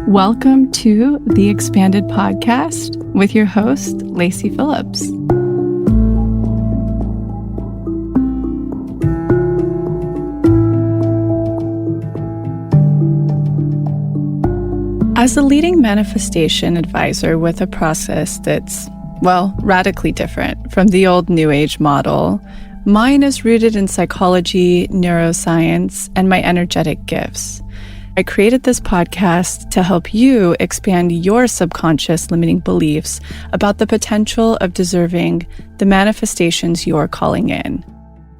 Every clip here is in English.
Welcome to the Expanded Podcast with your host, Lacy Phillips. As a leading manifestation advisor with a process that's, radically different from the old New Age model, mine is rooted in psychology, neuroscience, and my energetic gifts. I created this podcast to help you expand your subconscious limiting beliefs about the potential of deserving the manifestations you're calling in.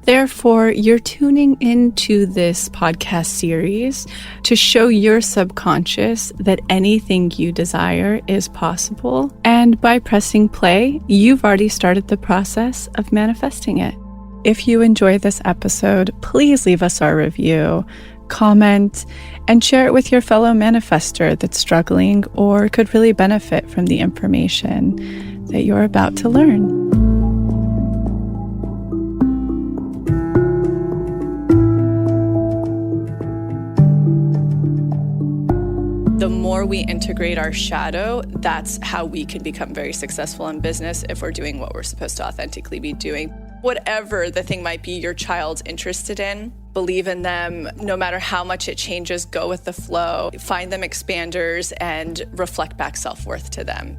Therefore, you're tuning into this podcast series to show your subconscious that anything you desire is possible. And by pressing play, you've already started the process of manifesting it. If you enjoy this episode, please leave us our review, comment, and share it with your fellow manifester that's struggling or could really benefit from the information that you're about to learn. The more we integrate our shadow, that's how we can become very successful in business if we're doing what we're supposed to authentically be doing. Whatever the thing might be your child's interested in, believe in them. No matter how much it changes, go with the flow. Find them expanders and reflect back self-worth to them.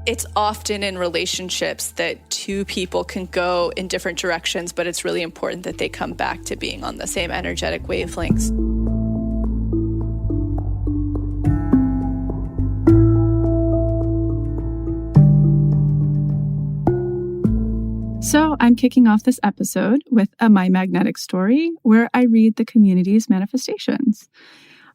It's often in relationships that two people can go in different directions, but it's really important that they come back to being on the same energetic wavelengths. So I'm kicking off this episode with a My Magnetic Story where I read the community's manifestations.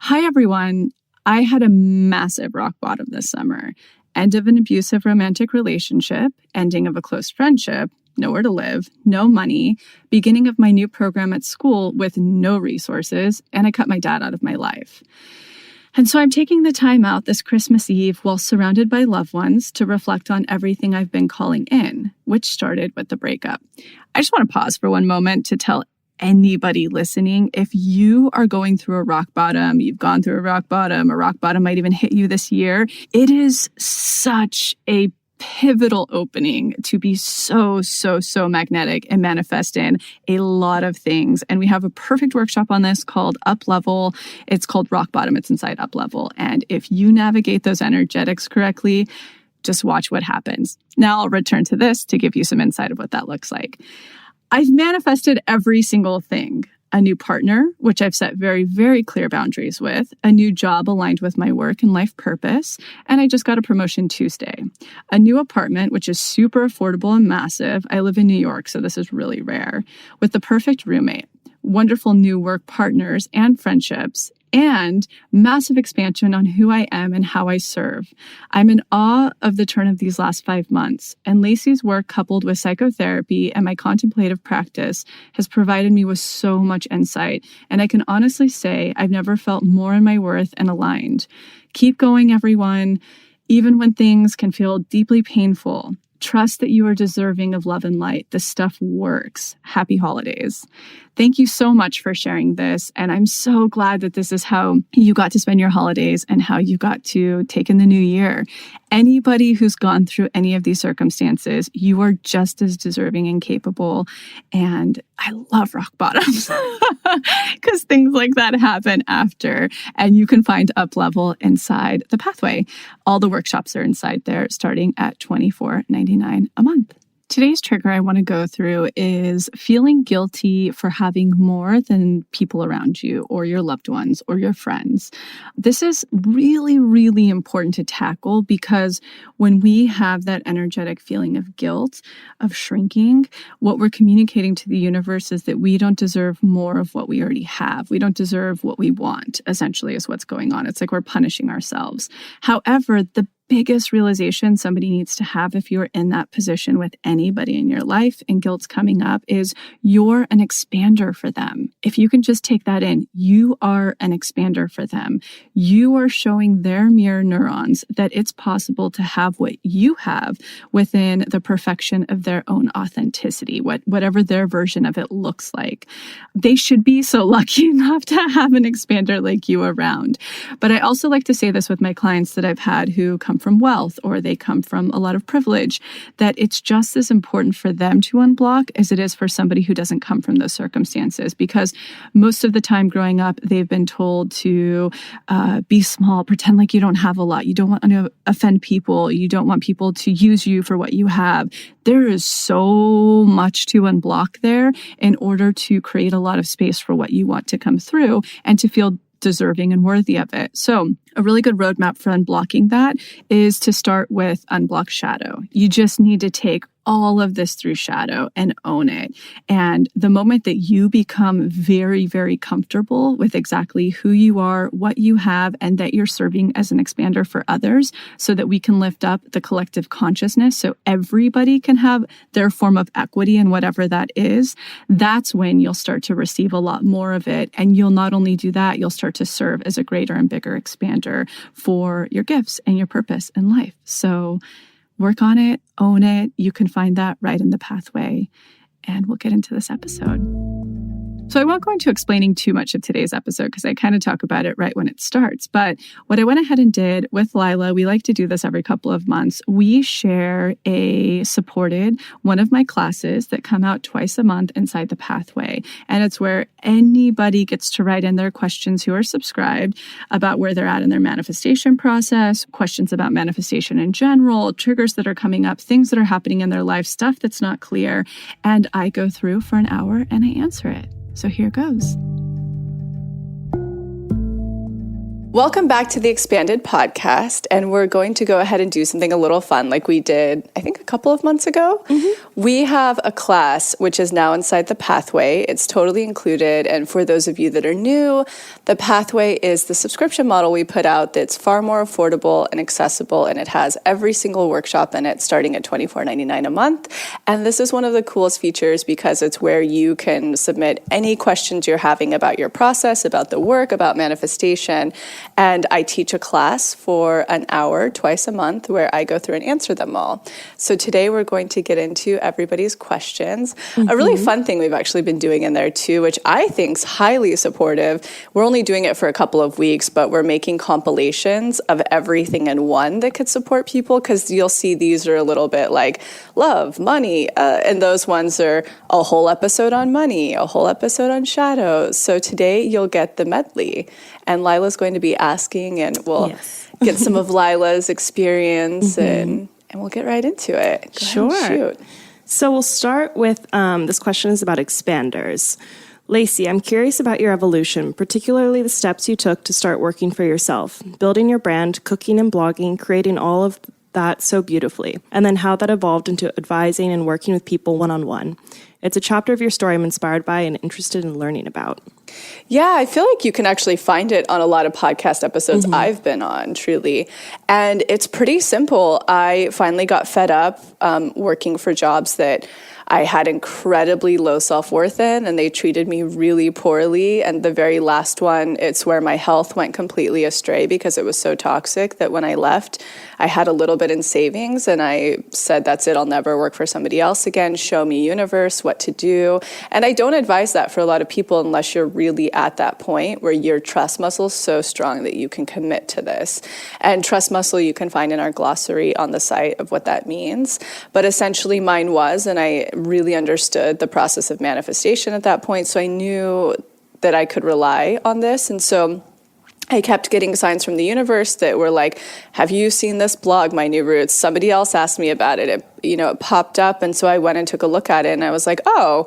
Hi, everyone. I had a massive rock bottom this summer. End of an abusive romantic relationship, ending of a close friendship, nowhere to live, no money, beginning of my new program at school with no resources, and I cut my dad out of my life. And so I'm taking the time out this Christmas Eve while surrounded by loved ones to reflect on everything I've been calling in, which started with the breakup. I just want to pause for one moment to tell anybody listening, if you are going through a rock bottom, you've gone through a rock bottom might even hit you this year, it is such a pivotal opening to be so magnetic and manifest in a lot of things. And we have a perfect workshop on this called Up Level. It's called Rock Bottom. It's inside Up Level. And if you navigate those energetics correctly, just watch what happens. Now I'll return to this to give you some insight of what that looks like. I've manifested every single thing. A new partner, which I've set very, very clear boundaries with, a new job aligned with my work and life purpose, and I just got a promotion Tuesday. A new apartment, which is super affordable and massive. I live in New York, so this is really rare, with the perfect roommate, wonderful new work partners and friendships, and massive expansion on who I am and how I serve. I'm in awe of the turn of these last 5 months, and Lacy's work coupled with psychotherapy and my contemplative practice has provided me with so much insight, and I can honestly say I've never felt more in my worth and aligned. Keep going, everyone, even when things can feel deeply painful. Trust that you are deserving of love and light. This stuff works. Happy holidays. Thank you so much for sharing this. And I'm so glad that this is how you got to spend your holidays and how you got to take in the new year. Anybody who's gone through any of these circumstances, you are just as deserving and capable. And I love rock bottoms because things like that happen after. And you can find Up Level inside the pathway. All the workshops are inside there starting at $24.99 a month. Today's trigger I want to go through is feeling guilty for having more than people around you or your loved ones or your friends. This is really, really important to tackle because when we have that energetic feeling of guilt, of shrinking, what we're communicating to the universe is that we don't deserve more of what we already have. We don't deserve what we want, essentially, is what's going on. It's like we're punishing ourselves. However, the biggest realization somebody needs to have if you're in that position with anybody in your life and guilt's coming up is you're an expander for them. If you can just take that in, you are an expander for them. You are showing their mirror neurons that it's possible to have what you have within the perfection of their own authenticity, whatever their version of it looks like. They should be so lucky enough to have an expander like you around. But I also like to say this with my clients that I've had who come from wealth or they come from a lot of privilege, that it's just as important for them to unblock as it is for somebody who doesn't come from those circumstances. Because most of the time growing up, they've been told to be small, pretend like you don't have a lot. You don't want to offend people. You don't want people to use you for what you have. There is so much to unblock there in order to create a lot of space for what you want to come through and to feel deserving and worthy of it. So a really good roadmap for unblocking that is to start with unblock shadow. You just need to take all of this through shadow and own it. And the moment that you become very, very comfortable with exactly who you are, what you have, and that you're serving as an expander for others so that we can lift up the collective consciousness so everybody can have their form of equity in whatever that is, that's when you'll start to receive a lot more of it. And you'll not only do that, you'll start to serve as a greater and bigger expander for your gifts and your purpose in life. So work on it, own it. You can find that right in the pathway. And we'll get into this episode. So I won't go into explaining too much of today's episode because I kind of talk about it right when it starts. But what I went ahead and did with Lila, we like to do this every couple of months. We share a supported one of my classes that come out twice a month inside the pathway. And it's where anybody gets to write in their questions who are subscribed about where they're at in their manifestation process, questions about manifestation in general, triggers that are coming up, things that are happening in their life, stuff that's not clear. And I go through for an hour and I answer it. So here goes. Welcome back to the Expanded Podcast, and we're going to go ahead and do something a little fun like we did, I think, a couple of months ago. We have a class which is now inside the Pathway. It's totally included, and for those of you that are new, the Pathway is the subscription model we put out that's far more affordable and accessible, and it has every single workshop in it starting at $24.99 a month. And this is one of the coolest features because it's where you can submit any questions you're having about your process, about the work, about manifestation. And I teach a class for an hour twice a month where I go through and answer them all. So today we're going to get into everybody's questions. A really fun thing we've actually been doing in there too, which I think is highly supportive. We're only doing it for a couple of weeks, but we're making compilations of everything in one that could support people, because you'll see these are a little bit like love, money, and those ones are a whole episode on money, a whole episode on shadow. So today you'll get the medley. And Lila's going to be asking, and we'll get some of Lila's experience, and we'll get right into it. Go ahead and shoot. So we'll start with, this question is about expanders. Lacy, I'm curious about your evolution, particularly the steps you took to start working for yourself, building your brand, cooking and blogging, creating all of that so beautifully, and then how that evolved into advising and working with people one-on-one. It's a chapter of your story I'm inspired by and interested in learning about. Yeah, I feel like you can actually find it on a lot of podcast episodes I've been on, truly. And it's pretty simple. I finally got fed up working for jobs that I had incredibly low self-worth in, and they treated me really poorly. And the very last one, it's where my health went completely astray because it was so toxic that when I left, I had a little bit in savings, and I said, that's it, I'll never work for somebody else again. Show me, universe, what to do. And I don't advise that for a lot of people unless you're really at that point where your trust muscle is so strong that you can commit to this. And trust muscle you can find in our glossary on the site of what that means. But essentially mine was, and I really understood the process of manifestation at that point, so I knew that I could rely on this. And so I kept getting signs from the universe that were like, have you seen this blog, My New Roots? Somebody else asked me about it. It popped up. And so I went and took a look at it, and I was like, oh,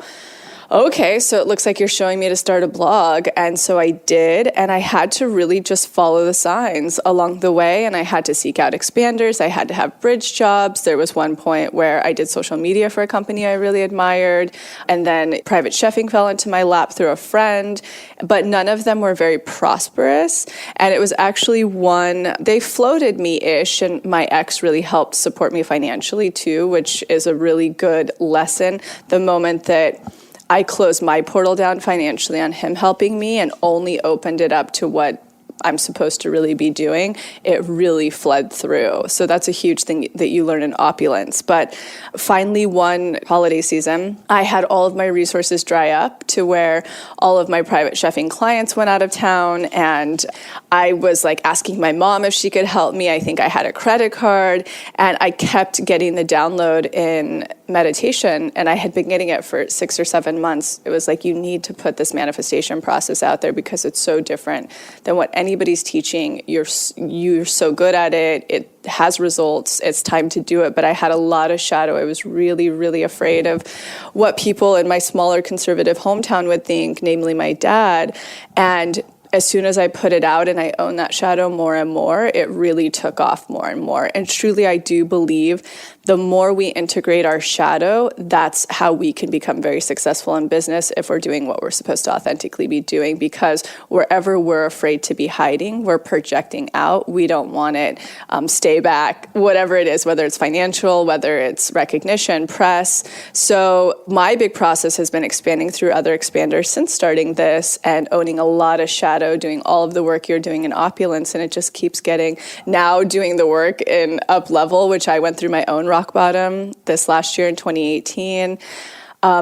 okay, so it looks like you're showing me to start a blog. And so I did, and I had to really just follow the signs along the way. And I had to seek out expanders. I had to have bridge jobs. There was one point where I did social media for a company I really admired. And then private chefing fell into my lap through a friend. But none of them were very prosperous. And it was actually one, they floated me-ish, and my ex really helped support me financially too, which is a really good lesson. The moment that I closed my portal down financially on him helping me and only opened it up to what I'm supposed to really be doing, it really fled through. So that's a huge thing that you learn in opulence. But finally, one holiday season, I had all of my resources dry up to where all of my private chefing clients went out of town. And I was like asking my mom if she could help me. I think I had a credit card, and I kept getting the download in meditation, and I had been getting it for 6 or 7 months. It was like, you need to put this manifestation process out there because it's so different than what anybody's teaching. You're so good at it. It has results. It's time to do it. But I had a lot of shadow. I was really, really afraid of what people in my smaller conservative hometown would think, namely my dad. And as soon as I put it out and I own that shadow more and more, it really took off more and more. And truly, I do believe the more we integrate our shadow, that's how we can become very successful in business if we're doing what we're supposed to authentically be doing. Because wherever we're afraid to be hiding, we're projecting out. We don't want it. Stay back, whatever it is, whether it's financial, whether it's recognition, press. So my big process has been expanding through other expanders since starting this and owning a lot of shadow, doing all of the work you're doing in opulence. And it just keeps getting, now doing the work in up level, which I went through my own rock bottom this last year in 2018.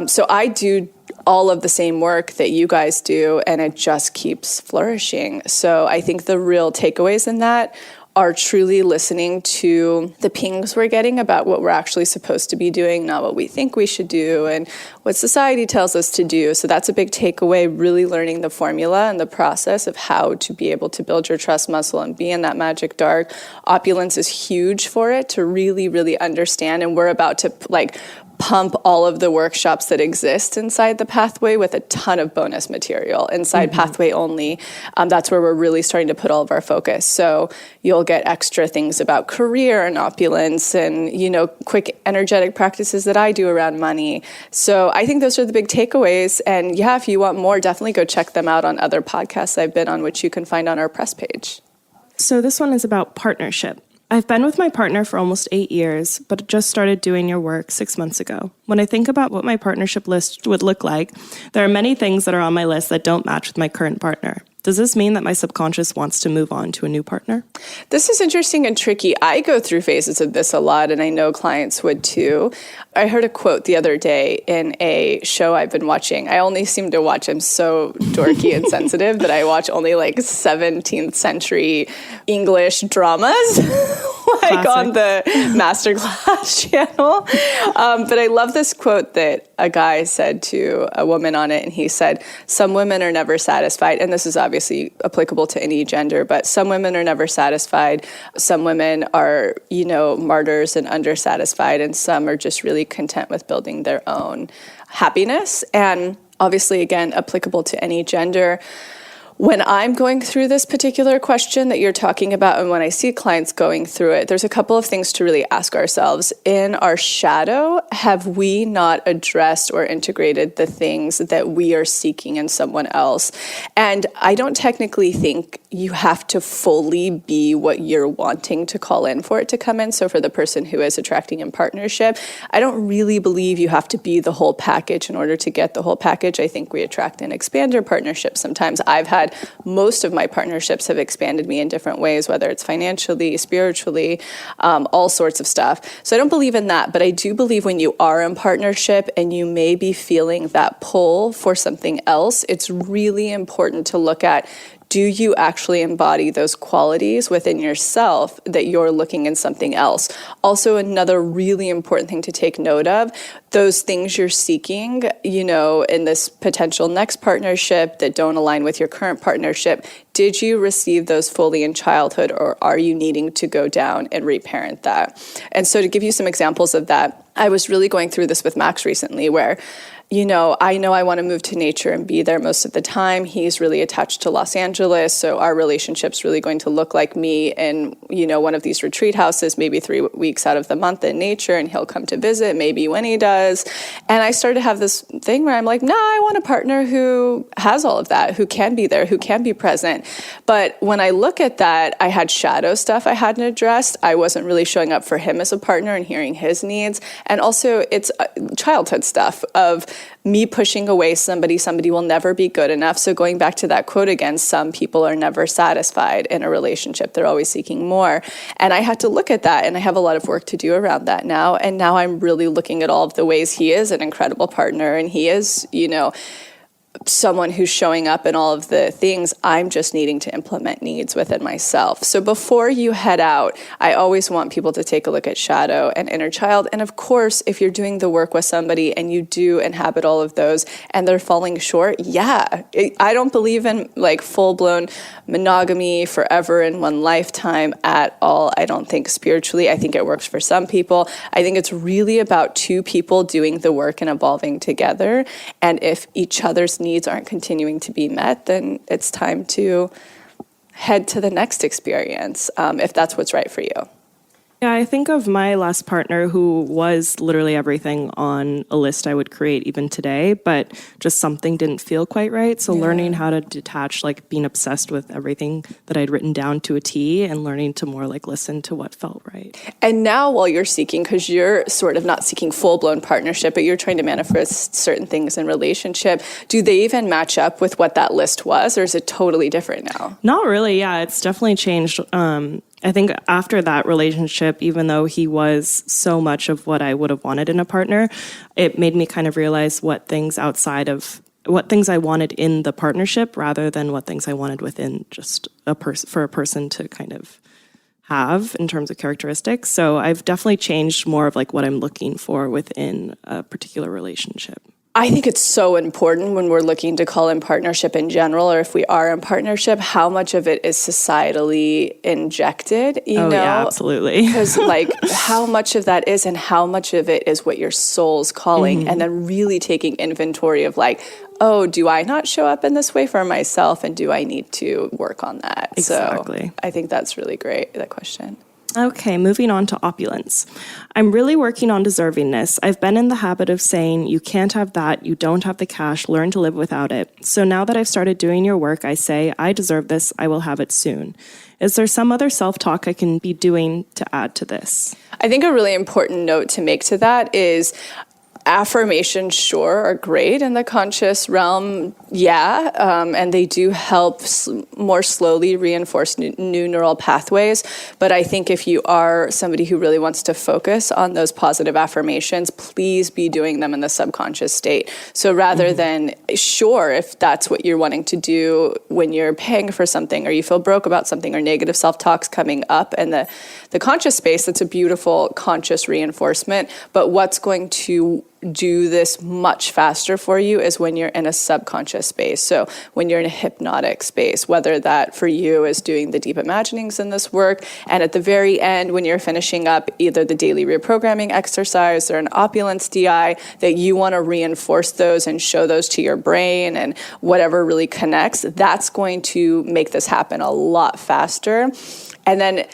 So I do all of the same work that you guys do, and it just keeps flourishing. So I think the real takeaways in that are truly listening to the pings we're getting about what we're actually supposed to be doing, not what we think we should do and what society tells us to do. So that's a big takeaway, really learning the formula and the process of how to be able to build your trust muscle and be in that magic dark. Opulence is huge for it to really, really understand. And we're about to pump all of the workshops that exist inside the Pathway with a ton of bonus material inside Pathway only. That's where we're really starting to put all of our focus. So you'll get extra things about career and opulence and, quick energetic practices that I do around money. So I think those are the big takeaways. And yeah, if you want more, definitely go check them out on other podcasts I've been on, which you can find on our press page. So this one is about partnership. I've been with my partner for almost 8 years, but just started doing your work 6 months ago. When I think about what my partnership list would look like, there are many things that are on my list that don't match with my current partner. Does this mean that my subconscious wants to move on to a new partner? This is interesting and tricky. I go through phases of this a lot, and I know clients would too. I heard a quote the other day in a show I've been watching. I only seem to watch, I'm so dorky and sensitive that I watch only 17th century English dramas, on the Masterclass channel. But I love this quote that a guy said to a woman on it, and he said, some women are never satisfied, and this is obviously applicable to any gender, but some women are never satisfied. Some women are, martyrs and undersatisfied, and some are just really content with building their own happiness. And obviously, again, applicable to any gender. When I'm going through this particular question that you're talking about, and when I see clients going through it, there's a couple of things to really ask ourselves. In our shadow, have we not addressed or integrated the things that we are seeking in someone else? And I don't technically think you have to fully be what you're wanting to call in for it to come in. So for the person who is attracting in partnership, I don't really believe you have to be the whole package in order to get the whole package. I think we attract an expander partnership sometimes. I've had most of my partnerships have expanded me in different ways, whether it's financially, spiritually, all sorts of stuff. So I don't believe in that, but I do believe when you are in partnership and you may be feeling that pull for something else, it's really important to look at, do you actually embody those qualities within yourself that you're looking in something else? Also, another really important thing to take note of, those things you're seeking, in this potential next partnership that don't align with your current partnership, did you receive those fully in childhood, or are you needing to go down and reparent that? And so to give you some examples of that, I was really going through this with Max recently where I know I want to move to nature and be there most of the time. He's really attached to Los Angeles, so our relationship's really going to look like me in, one of these retreat houses, maybe 3 weeks out of the month in nature, and he'll come to visit maybe when he does. And I started to have this thing where I'm like, no, I want a partner who has all of that, who can be there, who can be present. But when I look at that, I had shadow stuff I hadn't addressed. I wasn't really showing up for him as a partner and hearing his needs. And also it's childhood stuff of me pushing away somebody will never be good enough. So going back to that quote again, some people are never satisfied in a relationship. They're always seeking more. And I had to look at that, and I have a lot of work to do around that now. And now I'm really looking at all of the ways he is an incredible partner, and he is, someone who's showing up in all of the things. I'm just needing to implement needs within myself. So before you head out, I always want people to take a look at shadow and inner child. And of course, if you're doing the work with somebody and you do inhabit all of those and they're falling short, I don't believe in like full-blown monogamy forever in one lifetime at all. I don't think spiritually. I think it works for some people. I think it's really about two people doing the work and evolving together. And if each other's needs aren't continuing to be met, then it's time to head to the next experience, if that's what's right for you. Yeah, I think of my last partner who was literally everything on a list I would create even today, but just something didn't feel quite right. So learning how to detach, like being obsessed with everything that I'd written down to a T, and learning to more like listen to what felt right. And now while you're seeking, because you're sort of not seeking full-blown partnership, but you're trying to manifest certain things in relationship, do they even match up with what that list was, or is it totally different now? Not really. Yeah, it's definitely changed. I think after that relationship, even though he was so much of what I would have wanted in a partner, it made me kind of realize what things I wanted in the partnership rather than what things I wanted within just for a person to kind of have in terms of characteristics. So I've definitely changed more of like what I'm looking for within a particular relationship. I think it's so important when we're looking to call in partnership in general, or if we are in partnership, how much of it is societally injected, you know? Yeah, absolutely. Because like how much of that is and how much of it is what your soul's calling, and then really taking inventory of like, oh, do I not show up in this way for myself, and do I need to work on that? Exactly. So I think that's really great, that question. Okay, moving on to opulence. I'm really working on deservingness. I've been in the habit of saying, you can't have that, you don't have the cash, learn to live without it. So now that I've started doing your work, I say, I deserve this, I will have it soon. Is there some other self-talk I can be doing to add to this? I think a really important note to make to that is affirmations, sure, are great in the conscious realm, and they do help more slowly reinforce new neural pathways. But I think if you are somebody who really wants to focus on those positive affirmations, please be doing them in the subconscious state. So rather than, sure, if that's what you're wanting to do when you're paying for something or you feel broke about something or negative self-talk's coming up in the conscious space, that's a beautiful conscious reinforcement. But what's going to do this much faster for you is when you're in a subconscious space. So when you're in a hypnotic space, whether that for you is doing the deep imaginings in this work, and at the very end, when you're finishing up either the daily reprogramming exercise or an opulence DI, that you want to reinforce those and show those to your brain and whatever really connects, that's going to make this happen a lot faster. And then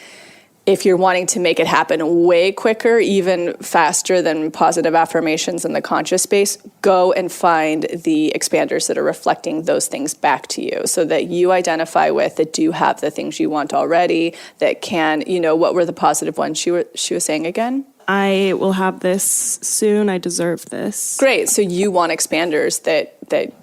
if you're wanting to make it happen way quicker, even faster than positive affirmations in the conscious space, go and find the expanders that are reflecting those things back to you so that you identify with that do have the things you want already, that can, what were the positive ones she was saying again? I will have this soon. I deserve this. Great. So you want expanders that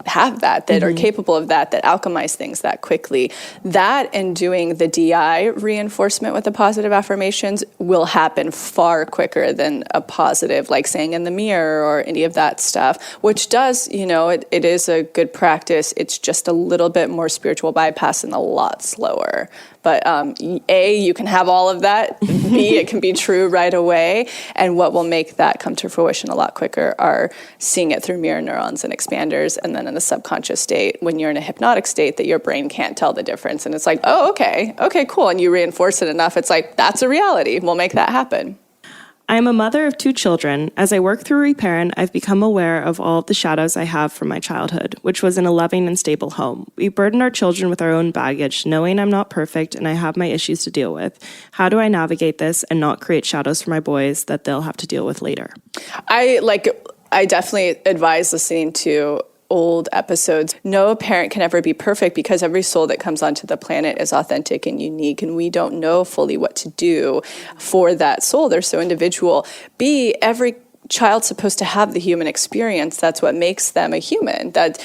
have that are capable of that alchemize things that quickly. That and doing the DI reinforcement with the positive affirmations will happen far quicker than a positive, like saying in the mirror or any of that stuff, which does, it is a good practice. It's just a little bit more spiritual bypass and a lot slower. But A, you can have all of that. B, it can be true right away. And what will make that come to fruition a lot quicker are seeing it through mirror neurons and expanders. And then in the subconscious state, when you're in a hypnotic state, that your brain can't tell the difference. And it's like, oh, okay, cool. And you reinforce it enough. It's like, that's a reality. We'll make that happen. I am a mother of 2 children. As I work through reparent, I've become aware of all of the shadows I have from my childhood, which was in a loving and stable home. We burden our children with our own baggage, knowing I'm not perfect and I have my issues to deal with. How do I navigate this and not create shadows for my boys that they'll have to deal with later? I definitely advise listening to old episodes. No parent can ever be perfect because every soul that comes onto the planet is authentic and unique, and we don't know fully what to do for that soul. They're so individual. Every child's supposed to have the human experience. That's what makes them a human. That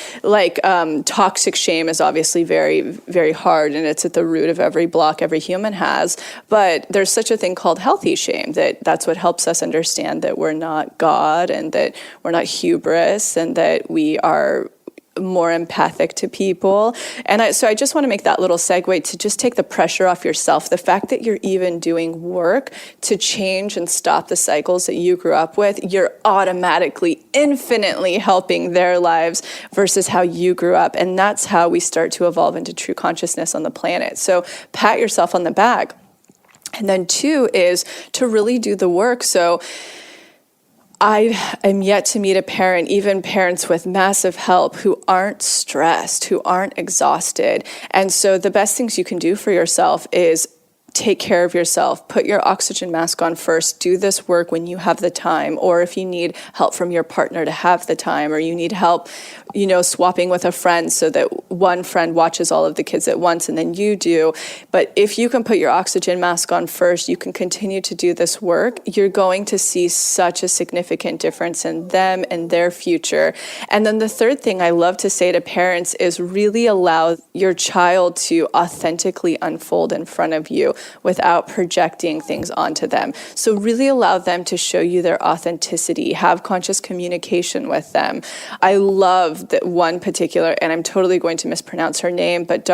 toxic shame is obviously very, very hard, and it's at the root of every block every human has. But there's such a thing called healthy shame. That's what helps us understand that we're not God, and that we're not hubris, and that we are more empathic to people. And so I just want to make that little segue to just take the pressure off yourself. The fact that you're even doing work to change and stop the cycles that you grew up with, you're automatically infinitely helping their lives versus how you grew up. And that's how we start to evolve into true consciousness on the planet. So pat yourself on the back. And then 2 is to really do the work. So I am yet to meet a parent, even parents with massive help, who aren't stressed, who aren't exhausted. And so the best things you can do for yourself is take care of yourself, put your oxygen mask on first, do this work when you have the time, or if you need help from your partner to have the time, or you need help, swapping with a friend so that one friend watches all of the kids at once and then you do. But if you can put your oxygen mask on first, you can continue to do this work. You're going to see such a significant difference in them and their future. And then the third thing I love to say to parents is really allow your child to authentically unfold in front of you without projecting things onto them. So really allow them to show you their authenticity, have conscious communication with them. I love that one particular, and I'm totally going to mispronounce her name, but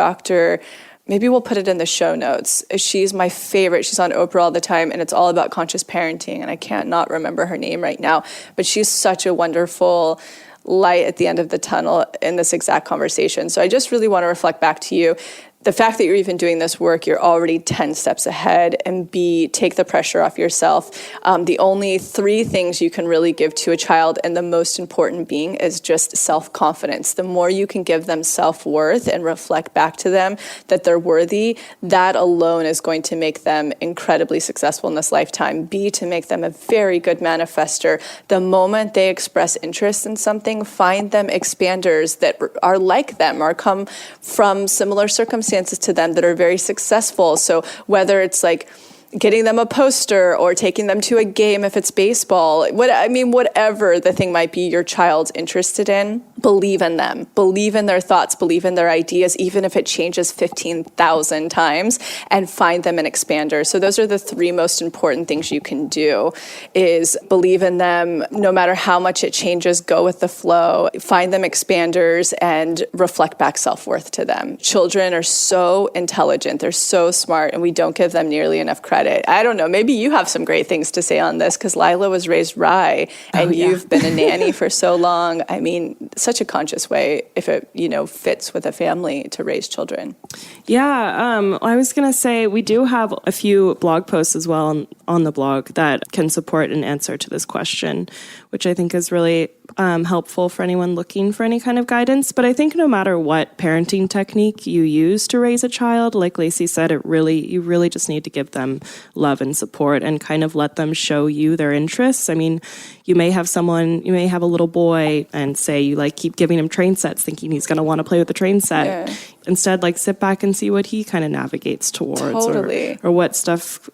maybe we'll put it in the show notes. She's my favorite. She's on Oprah all the time, and it's all about conscious parenting, and I can't not remember her name right now, but she's such a wonderful light at the end of the tunnel in this exact conversation. So I just really want to reflect back to you. The fact that you're even doing this work, you're already 10 steps ahead. And B, take the pressure off yourself. The only 3 things you can really give to a child, and the most important being, is just self-confidence. The more you can give them self-worth and reflect back to them that they're worthy, that alone is going to make them incredibly successful in this lifetime. B, to make them a very good manifester. The moment they express interest in something, find them expanders that are like them or come from similar circumstances to them that are very successful. So whether it's like getting them a poster or taking them to a game if it's baseball, whatever the thing might be your child's interested in, believe in them, believe in their thoughts, believe in their ideas, even if it changes 15,000 times, and find them an expander. So those are the 3 most important things you can do, is believe in them. No matter how much it changes, go with the flow, find them expanders, and reflect back self-worth to them. Children are so intelligent. They're so smart, and we don't give them nearly enough credit. I don't know. Maybe you have some great things to say on this, because Lila was raised Rye, and you've been a nanny for so long. I mean, such a conscious way, if it fits with a family, to raise children. Yeah, I was going to say we do have a few blog posts as well on the blog that can support an answer to this question, which I think is really helpful for anyone looking for any kind of guidance. But I think no matter what parenting technique you use to raise a child, like Lacy said, you really just need to give them love and support and kind of let them show you their interests. I mean, you may have a little boy and say you keep giving him train sets thinking he's going to want to play with the train set. Yeah. Instead, sit back and see what he kind of navigates towards, totally. or what stuff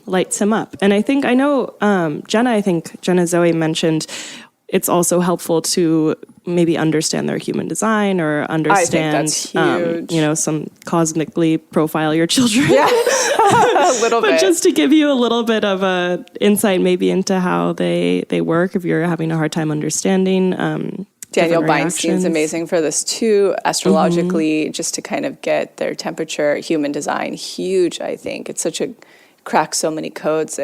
lights him up. And I know Jenna Zoe mentioned it's also helpful to maybe understand their human design, or understand, I think that's huge. Some cosmically profile your children. Yeah, a little bit. But just to give you a little bit of a insight maybe into how they work if you're having a hard time understanding. Daniel Beinstein's amazing for this too, astrologically, just to kind of get their temperature, human design, huge, I think. It's cracks so many codes,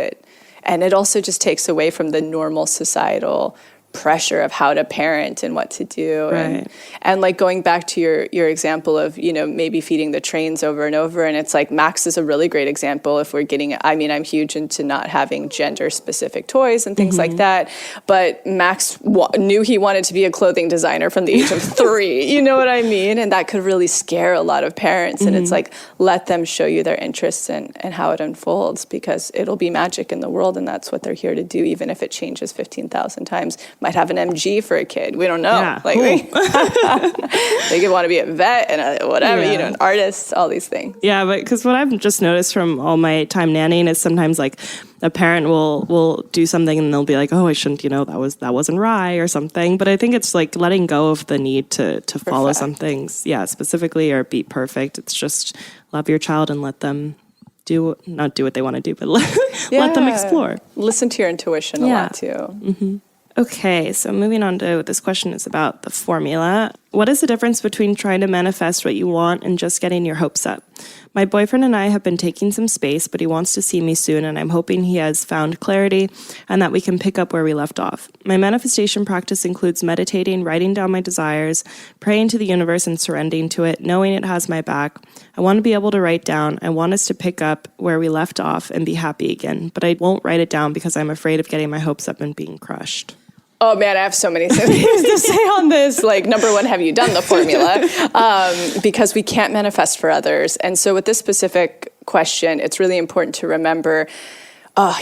and it also just takes away from the normal societal pressure of how to parent and what to do. Right. And like going back to your example of, maybe feeding the trains over and over. And it's like Max is a really great example if we're getting, I'm huge into not having gender specific toys and things like that. But Max knew he wanted to be a clothing designer from the age of 3. You know what I mean? And that could really scare a lot of parents. And it's like, let them show you their interests and how it unfolds, because it'll be magic in the world. And that's what they're here to do, even if it changes 15,000 times. Might have an MG for a kid. We don't know. Yeah. Like they could want to be a vet and whatever, an artist, all these things. Yeah, but because what I've just noticed from all my time nannying is sometimes like a parent will do something and they'll be like, oh, I shouldn't, that wasn't right or something. But I think it's like letting go of the need to follow some things, specifically, or be perfect. It's just love your child and let them not do what they want to do, but let them explore. Listen to your intuition a lot too. Mm-hmm. Okay, so moving on to this question is about the formula. What is the difference between trying to manifest what you want and just getting your hopes up? My boyfriend and I have been taking some space, but he wants to see me soon, and I'm hoping he has found clarity and that we can pick up where we left off. My manifestation practice includes meditating, writing down my desires, praying to the universe and surrendering to it, knowing it has my back. I want to be able to write down. I want us to pick up where we left off and be happy again, but I won't write it down because I'm afraid of getting my hopes up and being crushed. Oh man, I have so many things to say on this. Like, number one, have you done the formula? Because we can't manifest for others. And so with this specific question, it's really important to remember,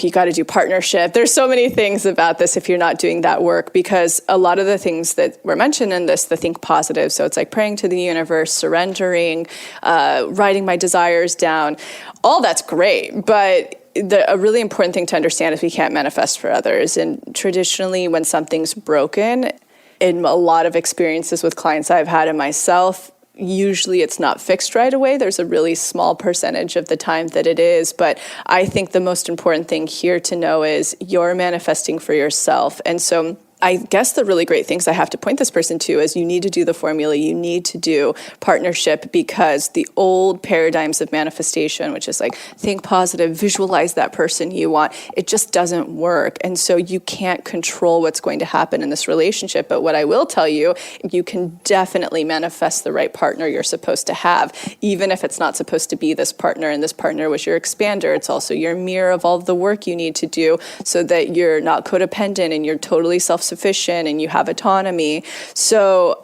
you got to do partnership. There's so many things about this if you're not doing that work, because a lot of the things that were mentioned in this, the think positive. So it's like praying to the universe, surrendering, writing my desires down. All that's great, but a really important thing to understand is we can't manifest for others. And traditionally, when something's broken, in a lot of experiences with clients I've had and myself, usually it's not fixed right away. There's a really small percentage of the time that it is. But I think the most important thing here to know is you're manifesting for yourself. And so I guess the really great things I have to point this person to is you need to do the formula, you need to do partnership, because the old paradigms of manifestation, which is like think positive, visualize that person you want, it just doesn't work. And so you can't control what's going to happen in this relationship. But what I will tell you, you can definitely manifest the right partner you're supposed to have, even if it's not supposed to be this partner and this partner was your expander. It's also your mirror of all of the work you need to do so that you're not codependent and you're totally self-sufficient and you have autonomy. So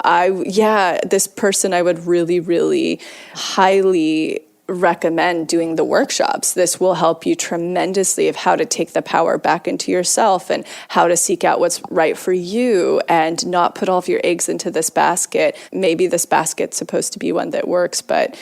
this person I would really, really highly recommend doing the workshops. This will help you tremendously of how to take the power back into yourself and how to seek out what's right for you and not put all of your eggs into this basket. Maybe this basket's supposed to be one that works, but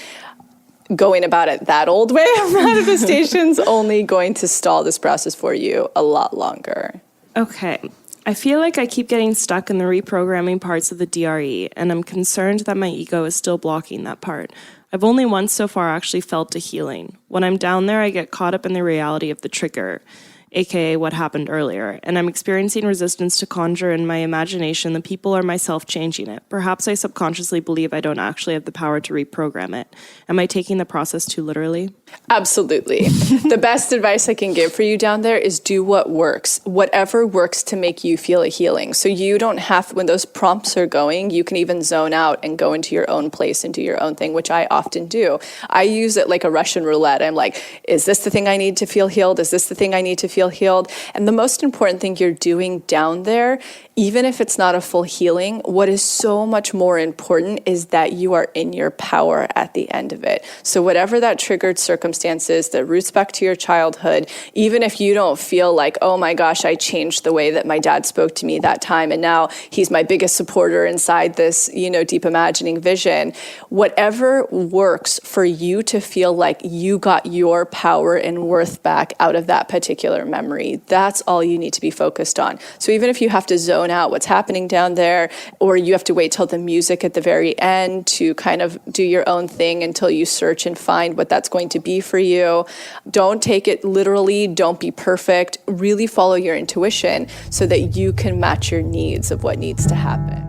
going about it that old way of manifestation's only going to stall this process for you a lot longer. Okay. I feel like I keep getting stuck in the reprogramming parts of the DRE, and I'm concerned that my ego is still blocking that part. I've only once so far actually felt a healing. When I'm down there, I get caught up in the reality of the trigger, aka what happened earlier, and I'm experiencing resistance to conjure in my imagination the people or myself changing it. Perhaps I subconsciously believe I don't actually have the power to reprogram it. Am I taking the process too literally? Absolutely. The best advice I can give for you down there is do what works. Whatever works to make you feel a healing. So you don't have, when those prompts are going, you can even zone out and go into your own place and do your own thing, which I often do. I use it like a Russian roulette. I'm like, is this the thing I need to feel healed? Is this the thing I need to feel healed? And the most important thing you're doing down there, even if it's not a full healing, what is so much more important is that you are in your power at the end of it. So whatever that triggered circumstances that roots back to your childhood, even if you don't feel like, oh my gosh, I changed the way that my dad spoke to me that time, and now he's my biggest supporter inside this, deep imagining vision, whatever works for you to feel like you got your power and worth back out of that particular memory, that's all you need to be focused on. So even if you have to zone out what's happening down there, or you have to wait till the music at the very end to kind of do your own thing until you search and find what that's going to be for you, don't take it literally, don't be perfect, really follow your intuition so that you can match your needs of what needs to happen.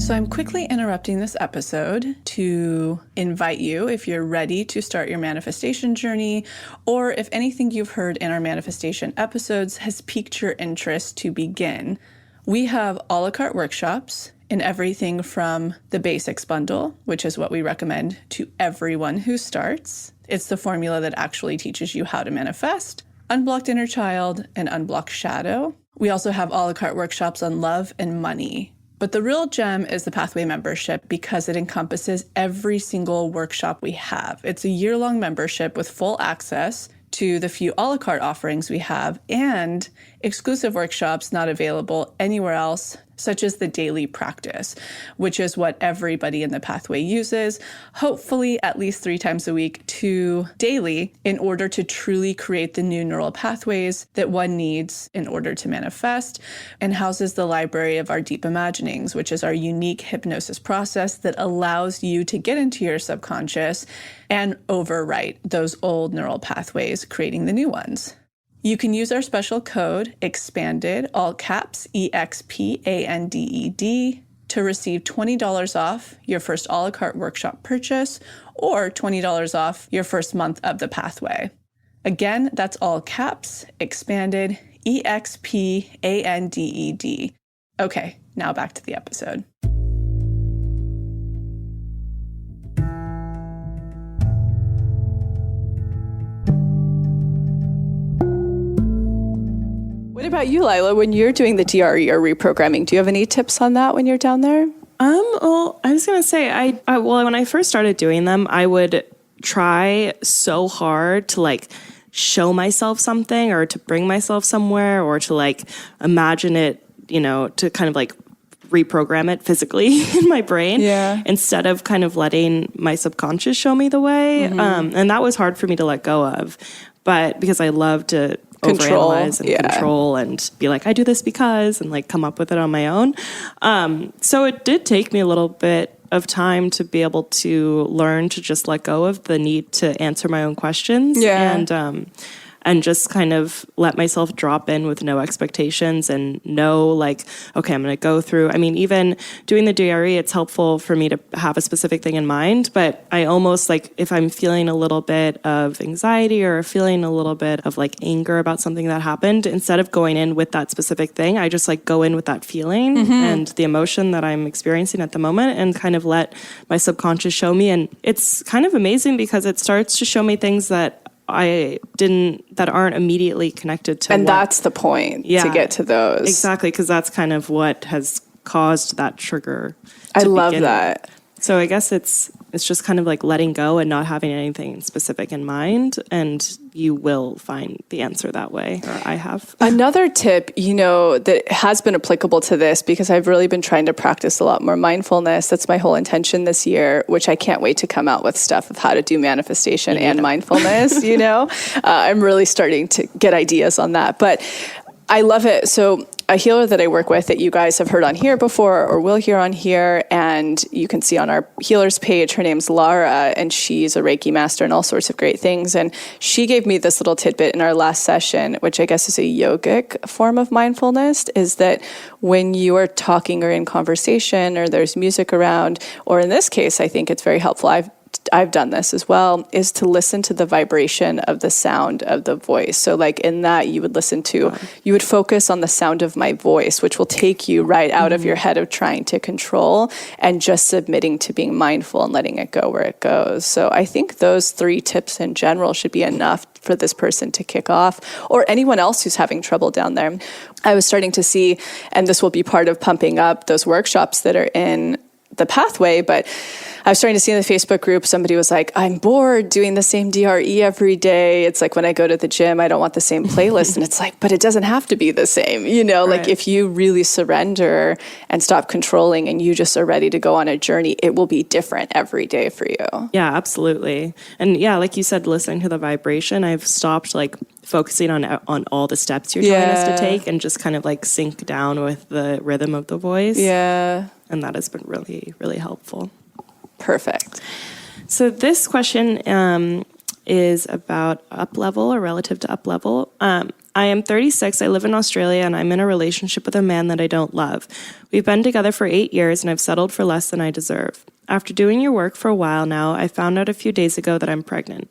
So I'm quickly interrupting this episode to invite you, if you're ready to start your manifestation journey, or if anything you've heard in our manifestation episodes has piqued your interest to begin. We have a la carte workshops in everything from the basics bundle, which is what we recommend to everyone who starts. It's the formula that actually teaches you how to manifest, unblocked inner child, and unblocked shadow. We also have a la carte workshops on love and money. But the real gem is the Pathway membership because it encompasses every single workshop we have. It's a year-long membership with full access to the few a la carte offerings we have and exclusive workshops not available anywhere else, such as the daily practice, which is what everybody in the Pathway uses, hopefully at least 3 times a week to daily, in order to truly create the new neural pathways that one needs in order to manifest, and houses the library of our deep imaginings, which is our unique hypnosis process that allows you to get into your subconscious and overwrite those old neural pathways, creating the new ones. You can use our special code, EXPANDED, all caps, EXPANDED, to receive $20 off your first a la carte workshop purchase or $20 off your first month of the Pathway. Again, that's all caps, EXPANDED, EXPANDED. Okay, now back to the episode. What about you, Lila? When you're doing the DRE or reprogramming, do you have any tips on that when you're down there? Well, I was going to say, when I first started doing them, I would try so hard to like show myself something or to bring myself somewhere or to like imagine it, to kind of like reprogram it physically in my brain instead of kind of letting my subconscious show me the way. And that was hard for me to let go of, but because I love to overanalyze and control and be like, I do this because, and like come up with it on my own. So it did take me a little bit of time to be able to learn to just let go of the need to answer my own questions and just kind of let myself drop in with no expectations and know like, okay, I'm going to go through. I mean, even doing the DRE, it's helpful for me to have a specific thing in mind, but I almost like if I'm feeling a little bit of anxiety or feeling a little bit of like anger about something that happened, instead of going in with that specific thing, I just like go in with that feeling and the emotion that I'm experiencing at the moment and kind of let my subconscious show me. And it's kind of amazing because it starts to show me things that that aren't immediately connected to and that's the point to get to those. Exactly, because that's kind of what has caused that trigger. I love that. So I guess it's just kind of like letting go and not having anything specific in mind, and you will find the answer that way, or I have. Another tip, that has been applicable to this, because I've really been trying to practice a lot more mindfulness. That's my whole intention this year, which I can't wait to come out with stuff of how to do manifestation and mindfulness, I'm really starting to get ideas on that, but I love it. So a healer that I work with that you guys have heard on here before or will hear on here, and you can see on our healers page, her name's Lara, and she's a Reiki master and all sorts of great things. And she gave me this little tidbit in our last session, which I guess is a yogic form of mindfulness, is that when you are talking or in conversation or there's music around, or in this case, I think it's very helpful, I've done this as well, is to listen to the vibration of the sound of the voice. So like in that you would you would focus on the sound of my voice, which will take you right out of your head of trying to control and just submitting to being mindful and letting it go where it goes. So I think those 3 tips in general should be enough for this person to kick off, or anyone else who's having trouble down there. I was starting to see, and this will be part of pumping up those workshops that are in the Pathway, but I was starting to see in the Facebook group, somebody was like, I'm bored doing the same DRE every day. It's like when I go to the gym, I don't want the same playlist. And it's like, but it doesn't have to be the same. Like if you really surrender and stop controlling and you just are ready to go on a journey, it will be different every day for you. Yeah, absolutely. And yeah, like you said, listening to the vibration, I've stopped like focusing on all the steps you're telling us to take and just kind of like sink down with the rhythm of the voice. Yeah. And that has been really, really helpful. Perfect. So this question is about up level or relative to up level. I am 36, I live in Australia, and I'm in a relationship with a man that I don't love. We've been together for 8 years, and I've settled for less than I deserve. After doing your work for a while now, I found out a few days ago that I'm pregnant.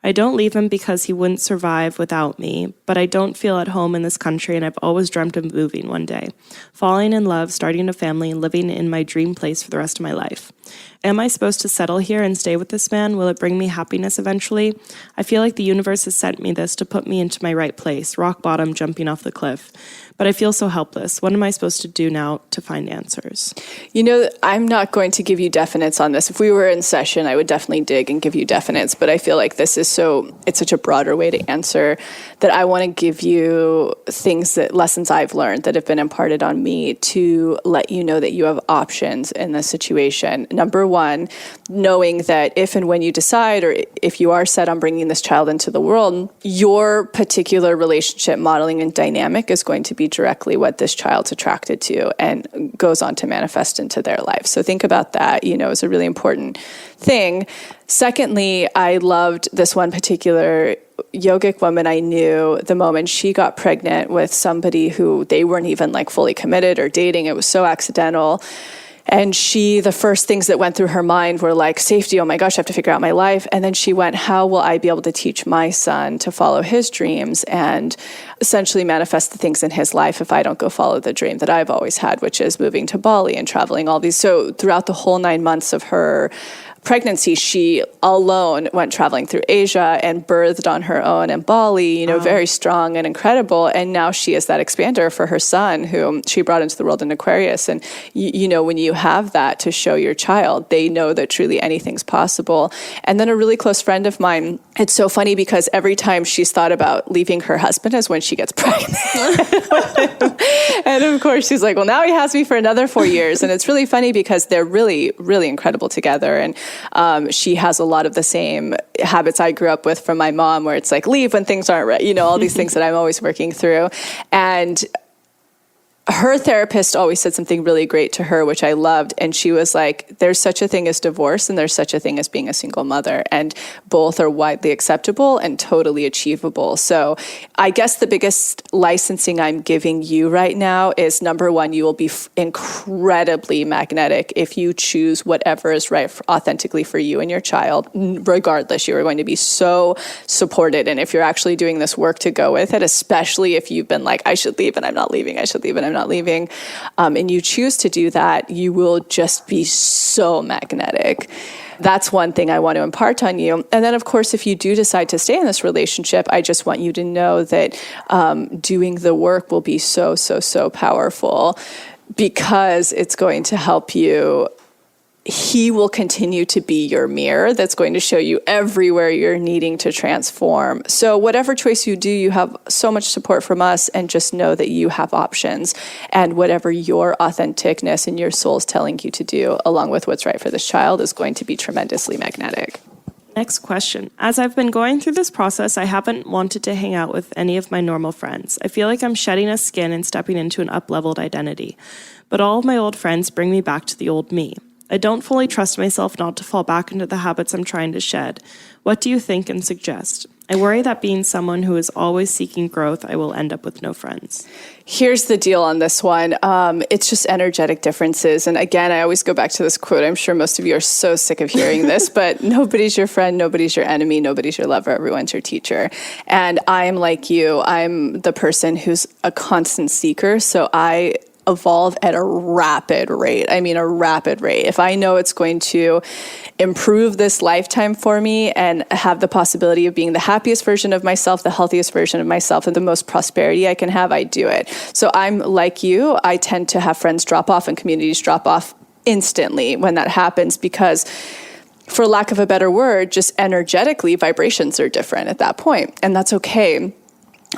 I don't leave him because he wouldn't survive without me, but I don't feel at home in this country, and I've always dreamt of moving one day, falling in love, starting a family, and living in my dream place for the rest of my life. Am I supposed to settle here and stay with this man? Will it bring me happiness eventually? I feel like the universe has sent me this to put me into my right place, rock bottom, jumping off the cliff. But I feel so helpless. What am I supposed to do now to find answers? I'm not going to give you definites on this. If we were in session, I would definitely dig and give you definites, but I feel like it's such a broader way to answer that I want to give you lessons I've learned that have been imparted on me to let you know that you have options in this situation. Number one, knowing that if and when you decide, or if you are set on bringing this child into the world, your particular relationship modeling and dynamic is going to be directly what this child's attracted to and goes on to manifest into their life. So think about that, is a really important thing. Secondly, I loved this one particular yogic woman I knew the moment she got pregnant with somebody who they weren't even fully committed or dating. It was so accidental. And the first things that went through her mind were safety, oh my gosh, I have to figure out my life. And then she went, how will I be able to teach my son to follow his dreams and essentially manifest the things in his life if I don't go follow the dream that I've always had, which is moving to Bali and traveling all these. So throughout the whole 9 months of her pregnancy, she alone went traveling through Asia and birthed on her own in Bali, very strong and incredible. And now she is that expander for her son, whom she brought into the world in Aquarius. And, when you have that to show your child, they know that truly anything's possible. And then a really close friend of mine, it's so funny because every time she's thought about leaving her husband is when she gets pregnant. And of course, she's like, well, now he has me for another 4 years. And it's really funny because they're really, really incredible together. And she has a lot of the same habits I grew up with from my mom, where it's leave when things aren't right, all these things that I'm always working through. And her therapist always said something really great to her, which I loved. And she was like, there's such a thing as divorce and there's such a thing as being a single mother. And both are widely acceptable and totally achievable. So I guess the biggest licensing I'm giving you right now is, number one, you will be incredibly magnetic if you choose whatever is right authentically for you and your child. Regardless, you are going to be so supported. And if you're actually doing this work to go with it, especially if you've been I should leave and I'm not leaving, I should leave and I'm not leaving, and you choose to do that, you will just be so magnetic. That's one thing I want to impart on you. And then, of course, if you do decide to stay in this relationship, I just want you to know that doing the work will be so, so, so powerful because it's going to help you. He will continue to be your mirror that's going to show you everywhere you're needing to transform. So whatever choice you do, you have so much support from us, and just know that you have options, and whatever your authenticness and your soul's telling you to do, along with what's right for this child, is going to be tremendously magnetic. Next question. As I've been going through this process, I haven't wanted to hang out with any of my normal friends. I feel like I'm shedding a skin and stepping into an up-leveled identity. But all of my old friends bring me back to the old me. I don't fully trust myself not to fall back into the habits I'm trying to shed. What do you think and suggest? I worry that being someone who is always seeking growth, I will end up with no friends. Here's the deal on this one. It's just energetic differences. And again, I always go back to this quote. I'm sure most of you are so sick of hearing this, but nobody's your friend, nobody's your enemy, nobody's your lover, everyone's your teacher. And I'm like you. I'm the person who's a constant seeker. So I evolve at a rapid rate. I mean, a rapid rate. If I know it's going to improve this lifetime for me and have the possibility of being the happiest version of myself, the healthiest version of myself, and the most prosperity I can have, I do it. So I'm like you. I tend to have friends drop off and communities drop off instantly when that happens because, for lack of a better word, just energetically, vibrations are different at that point. And that's okay.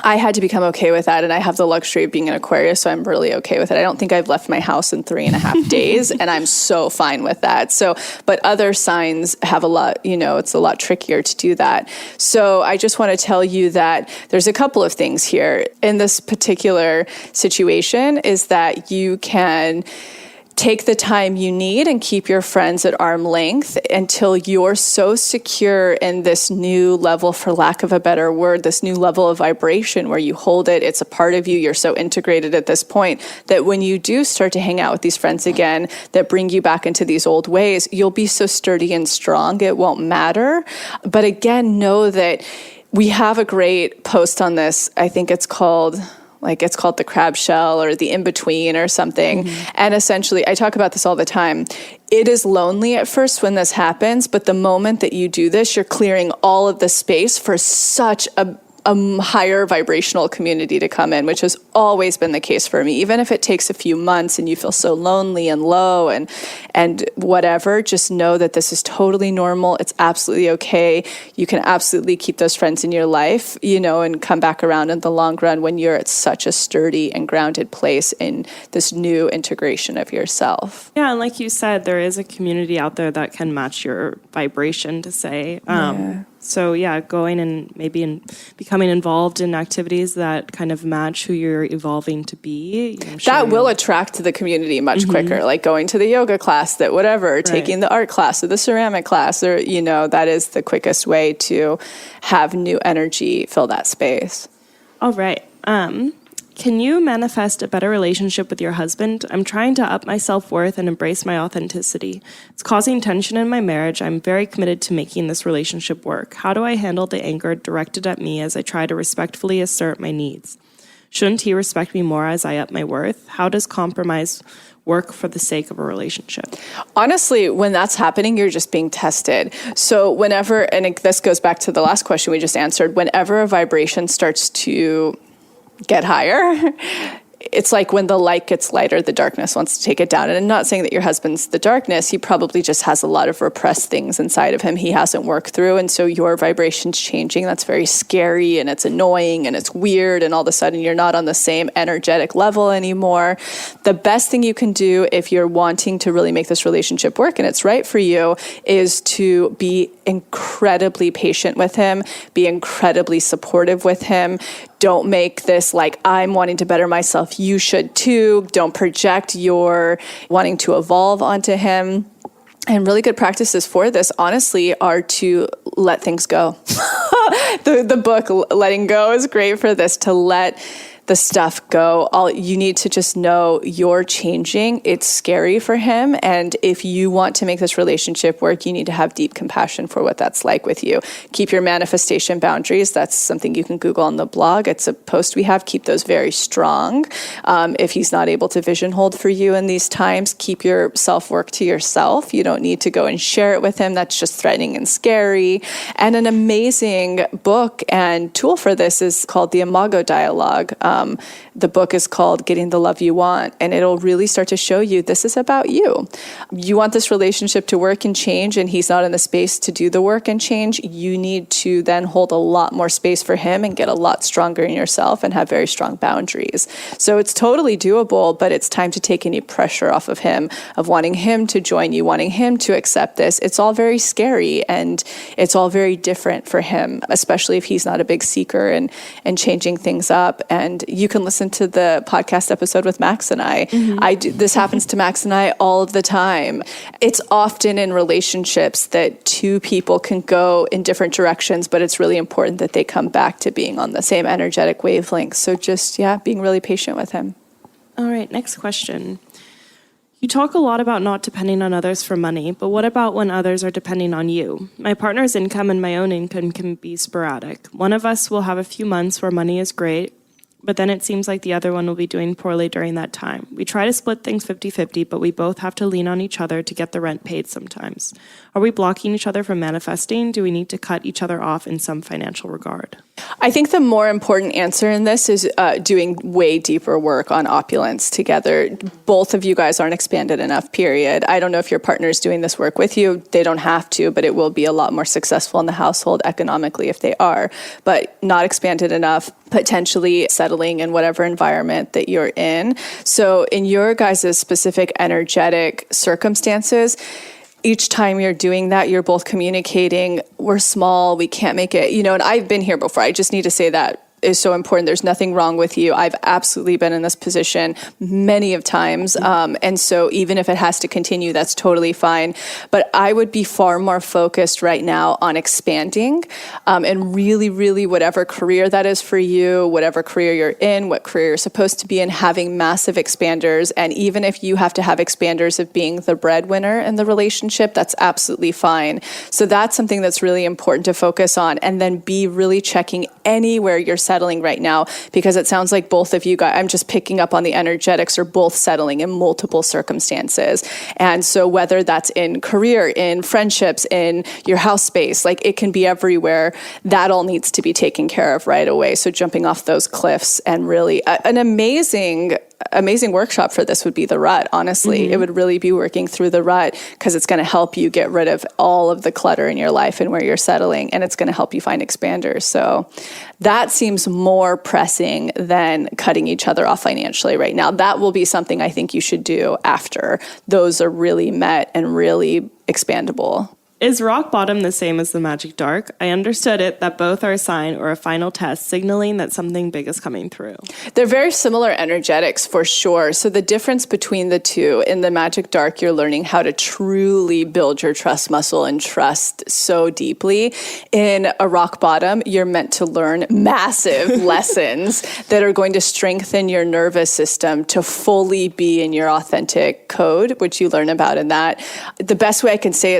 I had to become okay with that, and I have the luxury of being an Aquarius, so I'm really okay with it. I don't think I've left my house in 3.5 days, and I'm so fine with that. So, but other signs have a lot, it's a lot trickier to do that. So I just want to tell you that there's a couple of things here in this particular situation is that you can take the time you need and keep your friends at arm's length until you're so secure in this new level, for lack of a better word, this new level of vibration where you hold it, it's a part of you, you're so integrated at this point that when you do start to hang out with these friends again that bring you back into these old ways, you'll be so sturdy and strong, it won't matter. But again, know that we have a great post on this. I think it's called the crab shell or the in-between or something. Mm-hmm. And essentially, I talk about this all the time. It is lonely at first when this happens, but the moment that you do this, you're clearing all of the space for such a higher vibrational community to come in, which has always been the case for me. Even if it takes a few months and you feel so lonely and low and whatever, just know that this is totally normal. It's absolutely okay. You can absolutely keep those friends in your life, and come back around in the long run when you're at such a sturdy and grounded place in this new integration of yourself. Yeah, and like you said, there is a community out there that can match your vibration, to say. So yeah, going and maybe becoming involved in activities that kind of match who you're evolving to be. That will attract to the community much quicker, like going to the yoga class, taking the art class or the ceramic class, or, that is the quickest way to have new energy fill that space. All right. Can you manifest a better relationship with your husband? I'm trying to up my self-worth and embrace my authenticity. It's causing tension in my marriage. I'm very committed to making this relationship work. How do I handle the anger directed at me as I try to respectfully assert my needs? Shouldn't he respect me more as I up my worth? How does compromise work for the sake of a relationship? Honestly, when that's happening, you're just being tested. So whenever, and this goes back to the last question we just answered, whenever a vibration starts to get higher, it's like when the light gets lighter, the darkness wants to take it down. And I'm not saying that your husband's the darkness. He probably just has a lot of repressed things inside of him he hasn't worked through. And so your vibration's changing. That's very scary and it's annoying and it's weird. And all of a sudden you're not on the same energetic level anymore. The best thing you can do if you're wanting to really make this relationship work and it's right for you is to be incredibly patient with him, be incredibly supportive with him. Don't make this like, I'm wanting to better myself, you should too. Don't project your wanting to evolve onto him. And really good practices for this, honestly, are to let things go. The book, Letting Go, is great for this, to let the stuff go. You need to just know you're changing. It's scary for him. And if you want to make this relationship work, you need to have deep compassion for what that's like with you. Keep your manifestation boundaries. That's something you can Google on the blog. It's a post we have. Keep those very strong. If he's not able to vision hold for you in these times, keep your self-work to yourself. You don't need to go and share it with him. That's just threatening and scary. And an amazing book and tool for this is called the Imago Dialogue. The book is called Getting the Love You Want, and it'll really start to show you this is about you. You want this relationship to work and change, and he's not in the space to do the work and change. You need to then hold a lot more space for him and get a lot stronger in yourself and have very strong boundaries. So it's totally doable, but it's time to take any pressure off of him, of wanting him to join you, wanting him to accept this. It's all very scary, and it's all very different for him, especially if he's not a big seeker and changing things up. And you can listen to the podcast episode with Max and I. Mm-hmm. This happens to Max and I all of the time. It's often in relationships that two people can go in different directions, but it's really important that they come back to being on the same energetic wavelength. So just, being really patient with him. All right, next question. You talk a lot about not depending on others for money, but what about when others are depending on you? My partner's income and my own income can be sporadic. One of us will have a few months where money is great, but then it seems like the other one will be doing poorly during that time. We try to split things 50-50, but we both have to lean on each other to get the rent paid sometimes. Are we blocking each other from manifesting? Do we need to cut each other off in some financial regard? I think the more important answer in this is doing way deeper work on opulence together. Both of you guys aren't expanded enough, period. I don't know if your partner's doing this work with you. They don't have to, but it will be a lot more successful in the household economically if they are. But not expanded enough, potentially settling in whatever environment that you're in. So in your guys' specific energetic circumstances, each time you're doing that, you're both communicating, we're small, we can't make it, and I've been here before. I just need to say that is so important. There's nothing wrong with you. I've absolutely been in this position many of times. And so even if it has to continue, that's totally fine. But I would be far more focused right now on expanding and really, really whatever career that is for you, whatever career you're in, what career you're supposed to be in, having massive expanders. And even if you have to have expanders of being the breadwinner in the relationship, that's absolutely fine. So that's something that's really important to focus on. And then be really checking anywhere you're settling right now, because it sounds like both of you guys, I'm just picking up on the energetics, are both settling in multiple circumstances. And so whether that's in career, in friendships, in your house space, like it can be everywhere, that all needs to be taken care of right away. So jumping off those cliffs, and really an amazing workshop for this would be the rut. Honestly, it would really be working through the rut, because it's going to help you get rid of all of the clutter in your life and where you're settling, and it's going to help you find expanders. So that seems more pressing than cutting each other off financially right now. That will be something I think you should do after those are really met and really expandable. Is rock bottom the same as the magic dark? I understood it that both are a sign or a final test signaling that something big is coming through. They're very similar energetics for sure. So the difference between the two, in the magic dark, you're learning how to truly build your trust muscle and trust so deeply. In a rock bottom, you're meant to learn massive lessons that are going to strengthen your nervous system to fully be in your authentic code, which you learn about in that. The best way I can say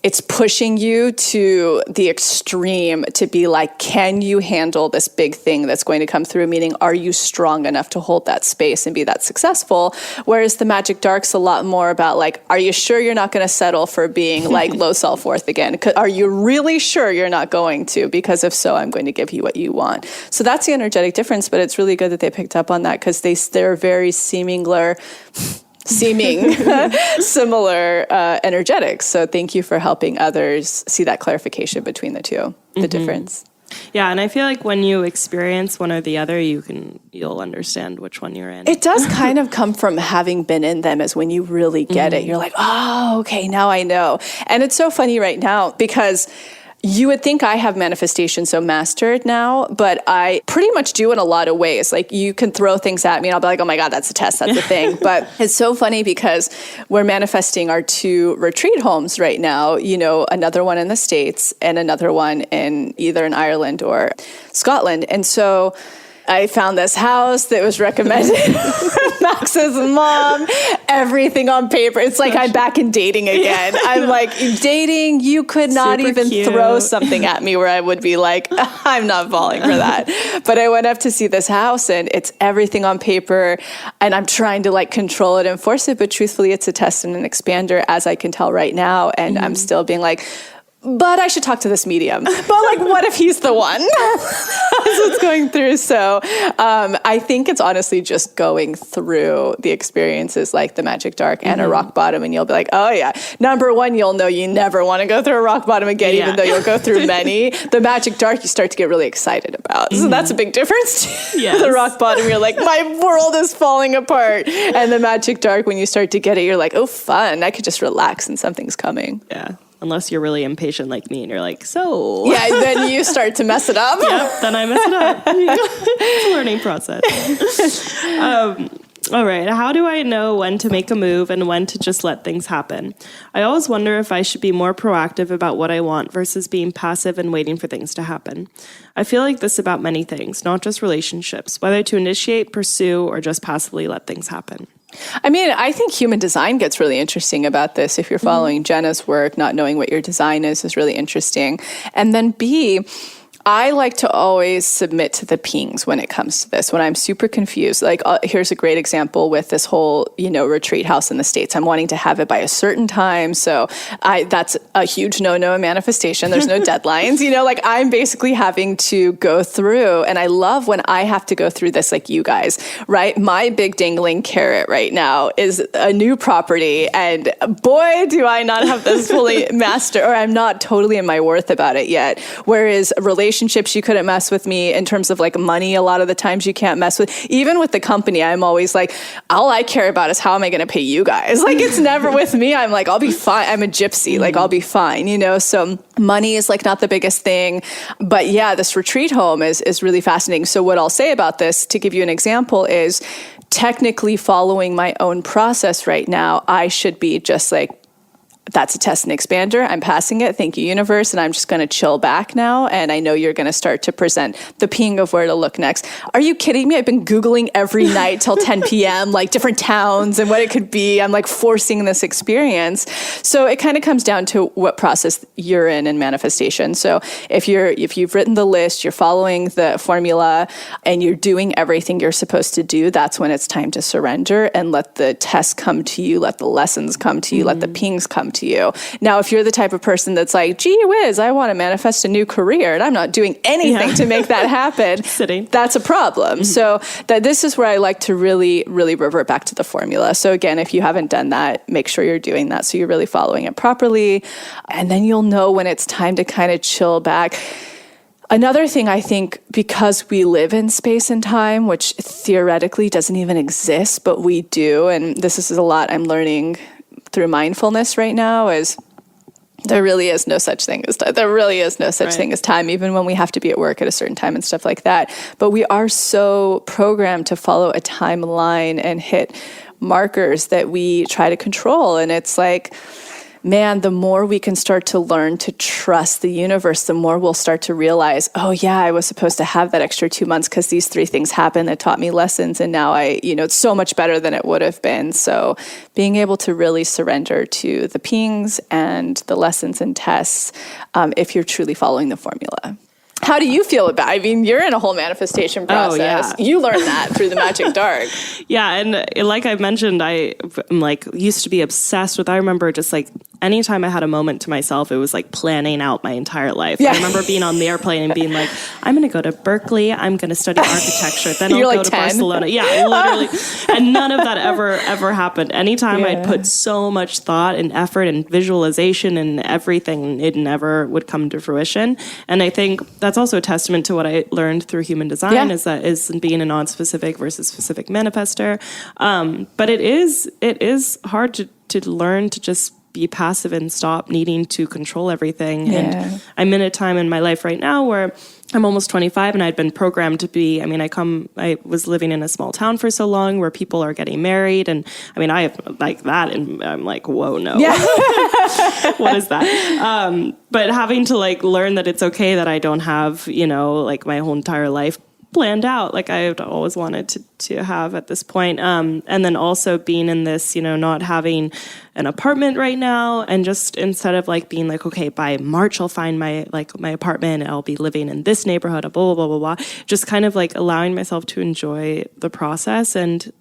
it's pushing you to the extreme to be like, can you handle this big thing that's going to come through? Meaning, are you strong enough to hold that space and be that successful? Whereas the magic dark's a lot more about like, are you sure you're not going to settle for being like low self-worth again? Are you really sure you're not going to? Because if so, I'm going to give you what you want. So that's the energetic difference, but it's really good that they picked up on that, because they're very similar energetics. So thank you for helping others see that clarification between the two, the difference. Yeah, and I feel like when you experience one or the other, you'll understand which one you're in. It does kind of come from having been in them, as when you really get it. You're like, oh, okay, now I know. And it's so funny right now, because you would think I have manifestation so mastered now, but I pretty much do in a lot of ways. Like, you can throw things at me and I'll be like, oh my God, that's a test, that's a thing. But it's so funny, because we're manifesting our 2 retreat homes right now, another one in the States and another one in either in Ireland or Scotland. And so I found this house that was recommended from Max's mom, everything on paper. It's like I'm back in dating again. I'm like, dating, you could not Super even cute. throw something at me where I would be like, I'm not falling for that. But I went up to see this house, and it's everything on paper, and I'm trying to like control it and force it. But truthfully, it's a test and an expander, as I can tell right now. And I'm still being like, but I should talk to this medium. But like, what if he's the one? That's what's going through. So I think it's honestly just going through the experiences like the magic dark and a rock bottom, and you'll be like, oh yeah. Number one, you'll know you never want to go through a rock bottom again, even though you'll go through many. The magic dark, you start to get really excited about. So that's a big difference. Yes. The rock bottom, you're like, my world is falling apart. And the magic dark, when you start to get it, you're like, oh, fun. I could just relax and something's coming. Yeah. Unless you're really impatient like me and you're like, so. Yeah, then you start to mess it up. Yep, then I mess it up. It's a learning process. All right, how do I know when to make a move and when to just let things happen? I always wonder if I should be more proactive about what I want versus being passive and waiting for things to happen. I feel like this about many things, not just relationships, whether to initiate, pursue, or just passively let things happen. I mean, I think human design gets really interesting about this. If you're following Jenna's work, not knowing what your design is really interesting. And then B, I like to always submit to the pings when it comes to this, when I'm super confused. Like, here's a great example with this whole, retreat house in the States. I'm wanting to have it by a certain time. So that's a huge no-no in manifestation. There's no deadlines, I'm basically having to go through. And I love when I have to go through this, like you guys, right? My big dangling carrot right now is a new property. And boy, do I not have this fully mastered, or I'm not totally in my worth about it yet. Whereas relationships, relationships, you couldn't mess with me. In terms of like money, a lot of the times you can't mess with. Even with the company, I'm always like, all I care about is how am I going to pay you guys? Like, it's never with me. I'm like, I'll be fine. I'm a gypsy. Like, I'll be fine, you know? So money is like not the biggest thing. But yeah, this retreat home is really fascinating. So what I'll say about this, to give you an example, is technically following my own process right now, I should be just like, that's a test and expander. I'm passing it. Thank you, universe. And I'm just going to chill back now. And I know you're going to start to present the ping of where to look next. Are you kidding me? I've been Googling every night till 10 p.m., like different towns and what it could be. I'm like forcing this experience. So it kind of comes down to what process you're in manifestation. So if you've written the list, you're following the formula, and you're doing everything you're supposed to do, that's when it's time to surrender and let the tests come to you, let the lessons come to you, let the pings come to you. Now, if you're the type of person that's like, gee whiz, I want to manifest a new career and I'm not doing anything to make that happen, that's a problem. So that this is where I like to really, really revert back to the formula. So again, if you haven't done that, make sure you're doing that so you're really following it properly. And then you'll know when it's time to kind of chill back. Another thing, I think, because we live in space and time, which theoretically doesn't even exist, but we do, and this is a lot I'm learning through mindfulness right now, is there really is no such thing as time. There really is no such thing as time, even when we have to be at work at a certain time and stuff like that. But we are so programmed to follow a timeline and hit markers that we try to control. And it's like, man, the more we can start to learn to trust the universe, the more we'll start to realize, oh yeah, I was supposed to have that extra 2 months because these 3 things happened that taught me lessons. And now it's so much better than it would have been. So being able to really surrender to the pings and the lessons and tests, if you're truly following the formula. How do you feel about it? I mean, you're in a whole manifestation process. Oh, yeah. You learned that through the Magic Dark. Yeah, and like I mentioned, I'm like used to be obsessed with, I remember just like anytime I had a moment to myself, it was like planning out my entire life. Yeah. I remember being on the airplane and being like, I'm going to go to Berkeley, I'm going to study architecture, then I'll go to 10. Barcelona. Yeah, literally. And none of that ever happened. Anytime I'd put so much thought and effort and visualization and everything, it never would come to fruition. And I think that's also a testament to what I learned through human design, is being a non-specific versus specific manifester. But it is hard to learn to just be passive and stop needing to control everything. Yeah. And I'm in a time in my life right now where I'm almost 25 and I'd been programmed to be, I was living in a small town for so long where people are getting married. And I have like that. And I'm like, whoa, no. Yeah. What is that? But having to like learn that it's okay that I don't have, like my whole entire life planned out like I've always wanted to have at this point. And then also being in this, not having an apartment right now, and just instead of like being like, okay, by March I'll find my apartment and I'll be living in this neighborhood, blah, blah, blah, blah, blah. Just kind of like allowing myself to enjoy the process. And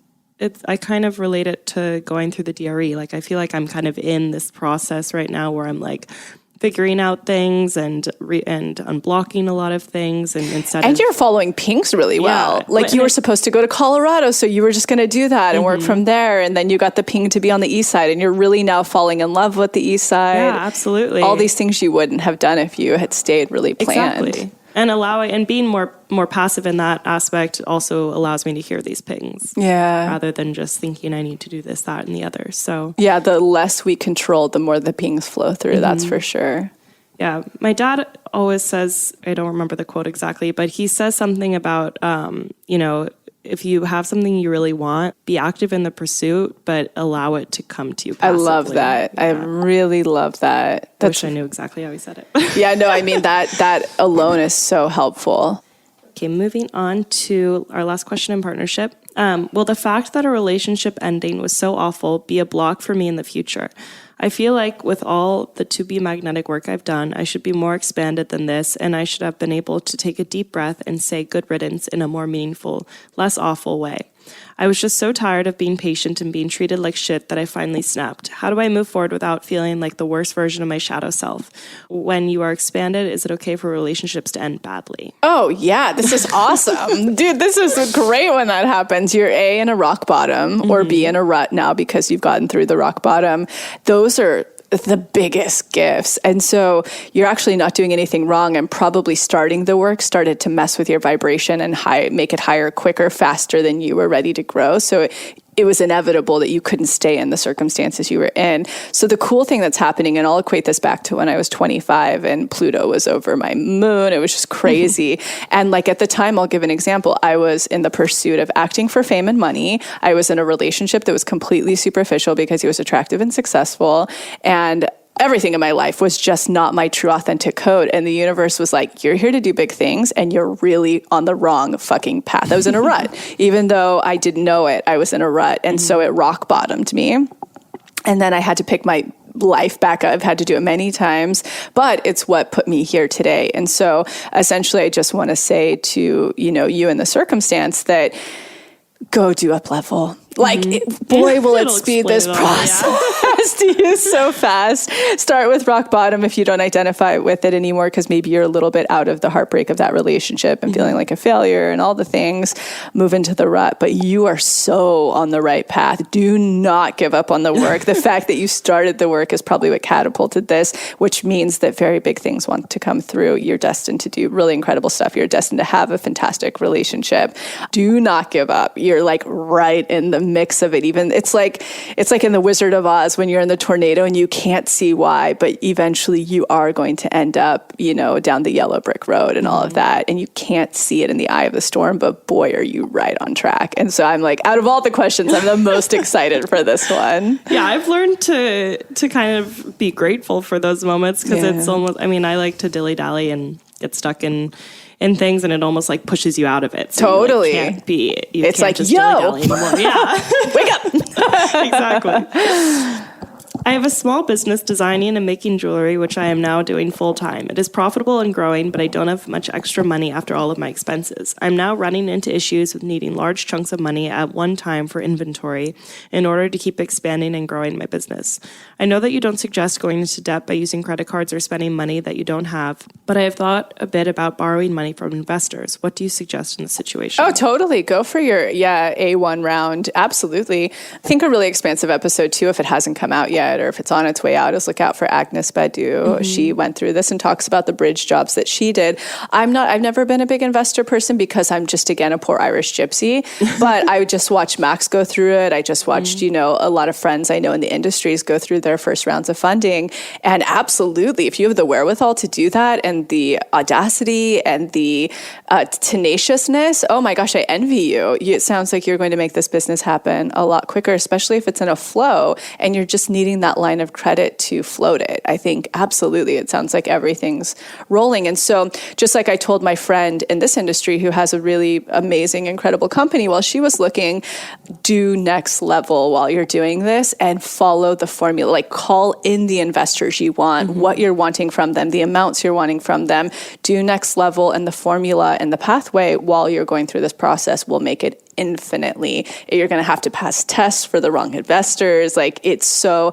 I kind of relate it to going through the DRE. Like I feel like I'm kind of in this process right now where I'm like figuring out things and unblocking a lot of things, and you're following pinks really well. Like you were supposed to go to Colorado, so you were just going to do that and work from there, and then you got the ping to be on the east side, and you're really now falling in love with the east side. Yeah, absolutely. All these things you wouldn't have done if you had stayed really planned. Exactly. And being more passive in that aspect also allows me to hear these pings. Yeah. Rather than just thinking I need to do this, that, and the other. So yeah, the less we control, the more the pings flow through. That's for sure. Yeah. My dad always says, I don't remember the quote exactly, but he says something about, if you have something you really want, be active in the pursuit, but allow it to come to you passively. I love that. Yeah. I really love that. I wish I knew exactly how he said it. Yeah, no, that alone is so helpful. Okay, moving on to our last question in partnership. Will the fact that a relationship ending was so awful be a block for me in the future? I feel like with all the to be magnetic work I've done, I should be more expanded than this, and I should have been able to take a deep breath and say good riddance in a more meaningful, less awful way. I was just so tired of being patient and being treated like shit that I finally snapped. How do I move forward without feeling like the worst version of my shadow self? When you are expanded, is it okay for relationships to end badly? Oh, yeah. This is awesome. Dude, this is great when that happens. You're A, in a rock bottom, or B, in a rut now because you've gotten through the rock bottom. Those are the biggest gifts. And so you're actually not doing anything wrong, and probably starting the work started to mess with your vibration and make it higher, quicker, faster than you were ready to grow. So it was inevitable that you couldn't stay in the circumstances you were in. So the cool thing that's happening, and I'll equate this back to when I was 25 and Pluto was over my moon. It was just crazy. And like at the time, I'll give an example. I was in the pursuit of acting for fame and money. I was in a relationship that was completely superficial because he was attractive and successful. And everything in my life was just not my true authentic code. And the universe was like, you're here to do big things and you're really on the wrong fucking path. I was in a rut. Even though I didn't know it, I was in a rut. And so it rock bottomed me. And then I had to pick my life back up. I've had to do it many times, but it's what put me here today. And so essentially I just want to say to, you in the circumstance that go do up level. Like, boy, will it speed this process to you so fast. Start with rock bottom if you don't identify with it anymore, because maybe you're a little bit out of the heartbreak of that relationship and feeling like a failure and all the things. Move into the rut, but you are so on the right path. Do not give up on the work. The fact that you started the work is probably what catapulted this, which means that very big things want to come through. You're destined to do really incredible stuff. You're destined to have a fantastic relationship. Do not give up. You're like right in the mix of it. Even it's like in the Wizard of Oz when you're in the tornado and you can't see why, but eventually you are going to end up, down the yellow brick road and all of that. And you can't see it in the eye of the storm, but boy, are you right on track. And so I'm like, out of all the questions, I'm the most excited for this one. Yeah, I've learned to kind of be grateful for those moments, because it's almost, I like to dilly-dally and get stuck in things, and it almost like pushes you out of it. So totally. It's like, just yo, anymore. Yeah. Wake up. Exactly. I have a small business designing and making jewelry, which I am now doing full time. It is profitable and growing, but I don't have much extra money after all of my expenses. I'm now running into issues with needing large chunks of money at one time for inventory in order to keep expanding and growing my business. I know that you don't suggest going into debt by using credit cards or spending money that you don't have, but I have thought a bit about borrowing money from investors. What do you suggest in this situation? Oh, totally. Go for your A1 round. Absolutely. I think a really expansive episode too, if it hasn't come out yet, or if it's on its way out, is look out for Agnes Badu. Mm-hmm. She went through this and talks about the bridge jobs that she did. I've never been a big investor person because I'm just, again, a poor Irish gypsy, but I just watched Max go through it. I just watched, a lot of friends I know in the industries go through their first rounds of funding. And absolutely, if you have the wherewithal to do that and the audacity and the tenaciousness, oh my gosh, I envy you. It sounds like you're going to make this business happen a lot quicker, especially if it's in a flow and you're just needing that line of credit to float it. I think absolutely, it sounds like everything's rolling. And so just like I told my friend in this industry who has a really amazing, incredible company, while she was looking, do next level while you're doing this and follow the formula. Like, call in the investors you want, what you're wanting from them, the amounts you're wanting from them. Do next level, and the formula and the pathway while you're going through this process will make it infinitely. You're going to have to pass tests for the wrong investors. Like, it's so...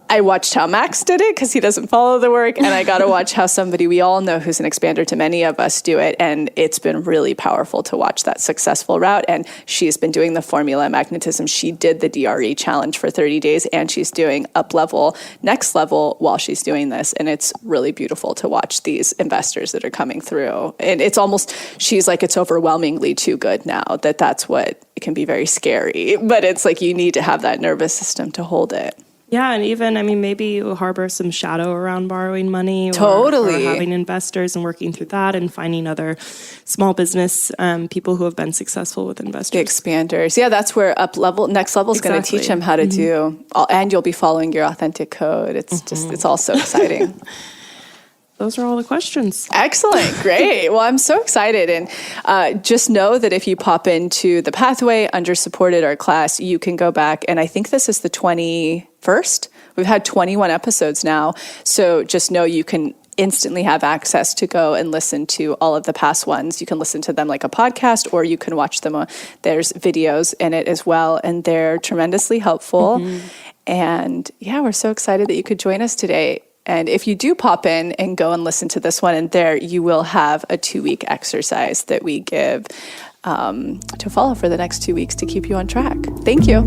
I watched how Max did it because he doesn't follow the work, and I got to watch how somebody we all know who's an expander to many of us do it, and it's been really powerful to watch that successful route. And she's been doing the formula magnetism. She did the DRE challenge for 30 days, and she's doing up level, next level while she's doing this, and it's really beautiful to watch these investors that are coming through. And it's almost, she's like, it's overwhelmingly too good now that's what, it can be very scary, but it's like you need to have that nervous system to hold it. Yeah, and even, maybe you harbor some shadow around borrowing money. Totally. Or having investors and working through that and finding other small business people who have been successful with investors. The expanders. Yeah, that's where next level is going to teach them how to do. And you'll be following your authentic code. It's just, it's all so exciting. Those are all the questions. Excellent. Great. Well, I'm so excited. And just know that if you pop into the Pathway under supported our class, you can go back. And I think this is the 21st. We've had 21 episodes now. So just know you can instantly have access to go and listen to all of the past ones. You can listen to them like a podcast, or you can watch them. There's videos in it as well. And they're tremendously helpful. Mm-hmm. And yeah, we're so excited that you could join us today. And if you do pop in and go and listen to this one, and there you will have a 2-week exercise that we give to follow for the next 2 weeks to keep you on track. Thank you.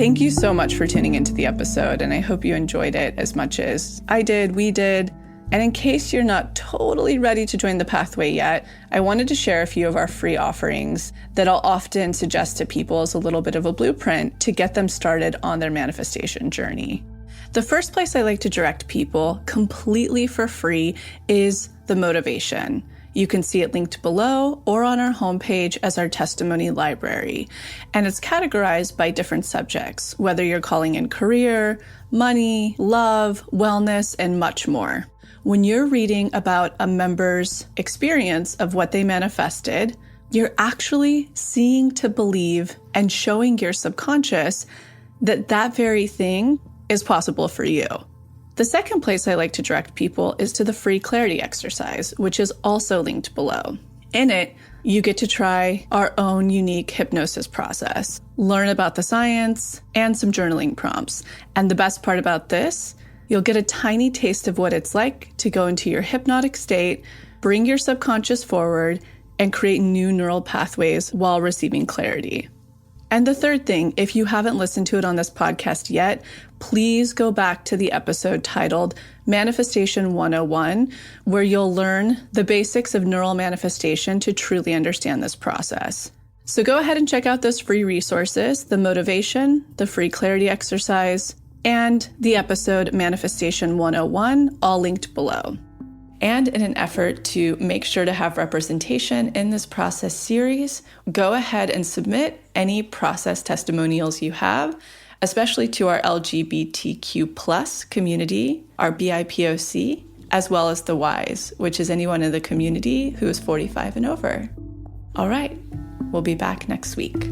Thank you so much for tuning into the episode, and I hope you enjoyed it as much as I did, we did. And in case you're not totally ready to join the pathway yet, I wanted to share a few of our free offerings that I'll often suggest to people as a little bit of a blueprint to get them started on their manifestation journey. The first place I like to direct people completely for free is the motivation. You can see it linked below or on our homepage as our testimony library. And it's categorized by different subjects, whether you're calling in career, money, love, wellness, and much more. When you're reading about a member's experience of what they manifested, you're actually seeing to believe and showing your subconscious that that very thing is possible for you. The second place I like to direct people is to the free clarity exercise, which is also linked below. In it, you get to try our own unique hypnosis process, learn about the science, and some journaling prompts. And the best part about this, you'll get a tiny taste of what it's like to go into your hypnotic state, bring your subconscious forward, and create new neural pathways while receiving clarity. And the third thing, if you haven't listened to it on this podcast yet, please go back to the episode titled Manifestation 101, where you'll learn the basics of neural manifestation to truly understand this process. So go ahead and check out those free resources, the motivation, the free clarity exercise, and the episode Manifestation 101, all linked below. And in an effort to make sure to have representation in this process series, go ahead and submit any process testimonials you have, especially to our LGBTQ+ community, our BIPOC, as well as the Ys, which is anyone in the community who is 45 and over. All right, we'll be back next week.